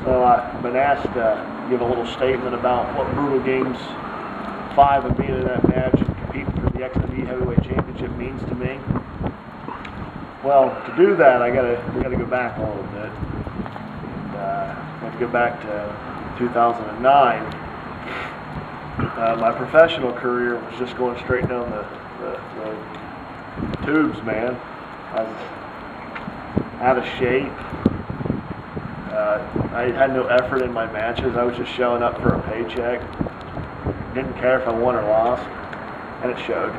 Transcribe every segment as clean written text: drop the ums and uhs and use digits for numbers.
So I've been asked to give a little statement about what Brutal Games 5 and being in that match and competing for the XWE Heavyweight Championship means to me. Well, to do that, we gotta go back a little bit. And I have to go back to 2009. My professional career was just going straight down the tubes, man. I was out of shape. I had no effort in my matches. I was just showing up for a paycheck. Didn't care if I won or lost, and it showed.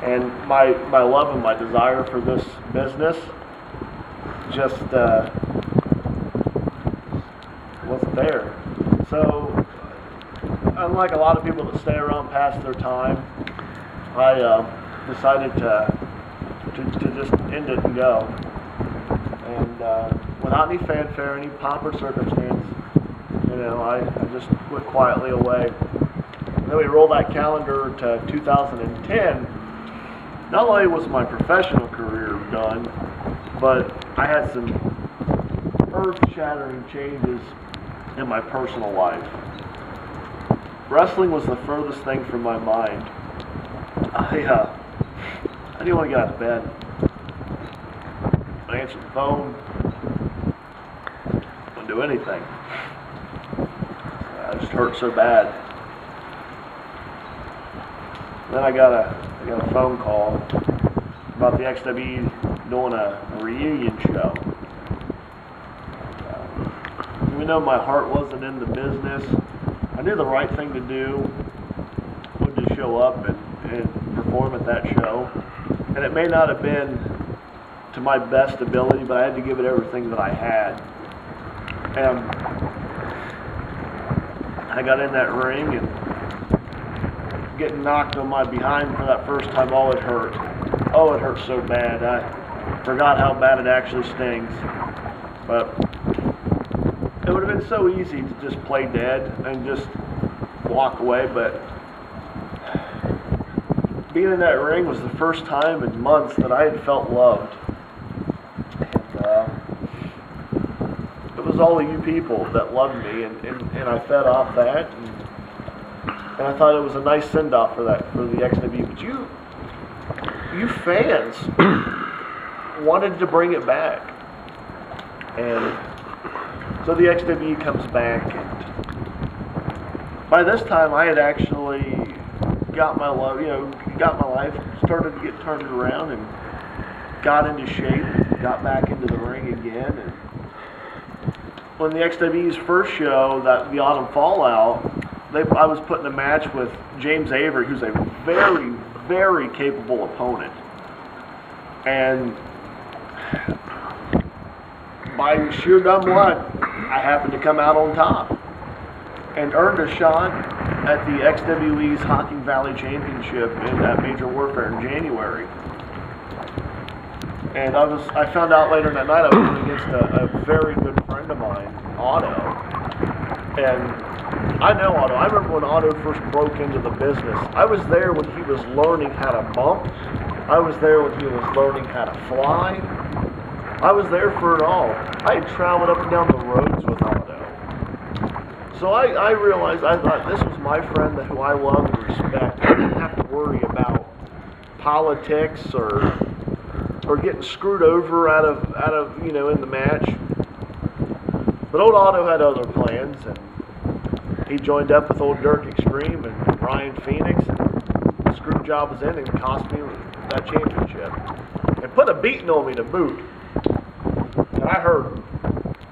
And my love and my desire for this business just wasn't there. So, unlike a lot of people that stay around past their time, I decided to just end it and go. And without any fanfare, any pomp or circumstance, I just went quietly away. And then we roll that calendar to 2010. Not only was my professional career done, but I had some earth-shattering changes in my personal life. Wrestling was the furthest thing from my mind. I didn't want to get out of bed. I answered the phone. I wouldn't do anything. I just hurt so bad. Then I got a phone call about the XWE doing a reunion show. Even though my heart wasn't in the business, I knew the right thing to do was to show up and perform at that show. And it may not have been to my best ability, but I had to give it everything that I had. And I got in that ring and getting knocked on my behind for that first time, oh, it hurt. Oh, it hurt so bad. I forgot how bad it actually stings. But it would have been so easy to just play dead and just walk away, but being in that ring was the first time in months that I had felt loved. And it was all of you people that loved me, and I fed off that. And I thought it was a nice send-off for the XW. But you fans wanted to bring it back. And so the XW comes back. And by this time, I had actually got my life started to get turned around and got into shape, got back into the ring again. And when the XW's first show, the Autumn Fallout, I was put in a match with James Avery, who's a very, very capable opponent. And by sheer dumb luck, I happened to come out on top and earned a shot at the XWE's Hocking Valley Championship in that Major Warfare in January. And I found out later that night I was going against a very good friend of mine, Otto. And I know Otto. I remember when Otto first broke into the business. I was there when he was learning how to bump. I was there when he was learning how to fly. I was there for it all. I had traveled up and down the roads with Otto. So I realized, I thought this was my friend who I love and respect. I didn't have to worry about politics or getting screwed over out of in the match. But old Otto had other plans, and he joined up with old Dirk Extreme and Ryan Phoenix, and the screw job was in and cost me that championship. And put a beating on me to boot. And I hurt.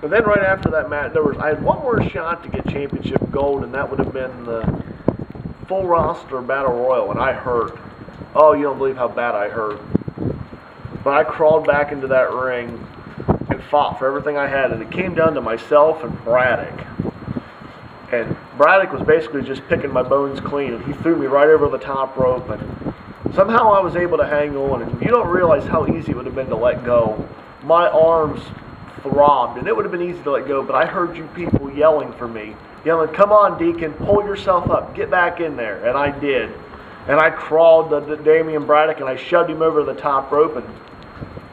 And then right after that match, I had one more shot to get championship gold, and that would have been the full roster battle royal, and I hurt. Oh, you don't believe how bad I hurt. But I crawled back into that ring and fought for everything I had, and it came down to myself and Braddock. And Braddock was basically just picking my bones clean, and he threw me right over the top rope, and somehow I was able to hang on. And you don't realize how easy it would have been to let go. My arms throbbed, and it would have been easy to let go, but I heard you people yelling for me, yelling, "Come on, Deacon, pull yourself up, get back in there." And I did. And I crawled to Damian Braddock, and I shoved him over the top rope and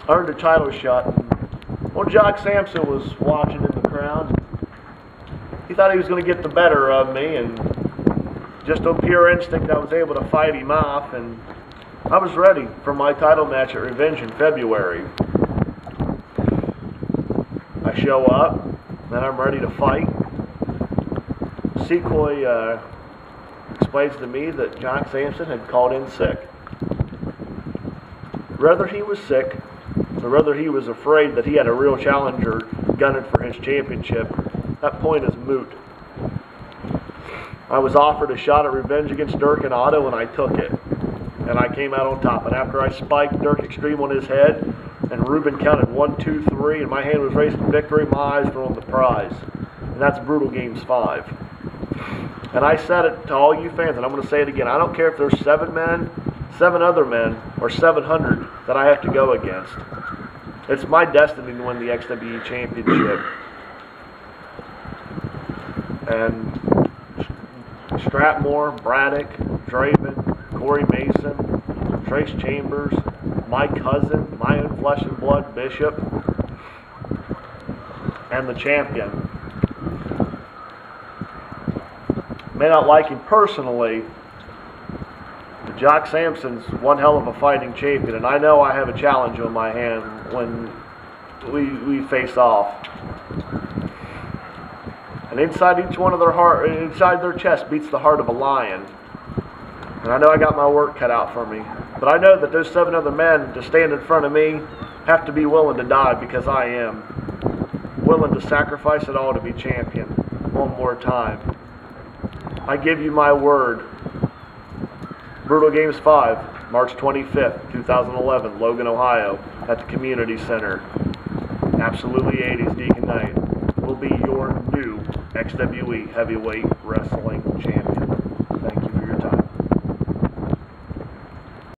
earned a title shot. Well, Jock Sampson was watching in the crowd. He thought he was going to get the better of me, and just on pure instinct, I was able to fight him off, and I was ready for my title match at Revenge in February. I show up, and I'm ready to fight. Sequoia explains to me that Jock Sampson had called in sick. Whether he was sick, or whether he was afraid that he had a real challenger gunning for his championship, that point is moot. I was offered a shot at revenge against Dirk and Otto, and I took it. And I came out on top. And after I spiked Dirk Extreme on his head, and Ruben counted 1, 2, 3, and my hand was raised for victory, my eyes were on the prize. And that's Brutal Games 5. And I said it to all you fans, and I'm going to say it again. I don't care if there's 7 men, 7 other men, or 700 that I have to go against. It's my destiny to win the XWE Championship. And Stratmore, Braddock, Draven, Corey Mason, Trace Chambers, my cousin, my own flesh and blood, Bishop, and the champion. May not like him personally, but Jock Sampson's one hell of a fighting champion, and I know I have a challenge on my hand when we face off. And inside each one of their heart, inside their chest beats the heart of a lion. And I know I got my work cut out for me. But I know that those 7 other men to stand in front of me have to be willing to die, because I am willing to sacrifice it all to be champion one more time. I give you my word. Brutal Games 5, March 25th, 2011, Logan, Ohio, at the Community Center. Absolutely 80s Deacon Knight will be your new XWE Heavyweight Wrestling Champion.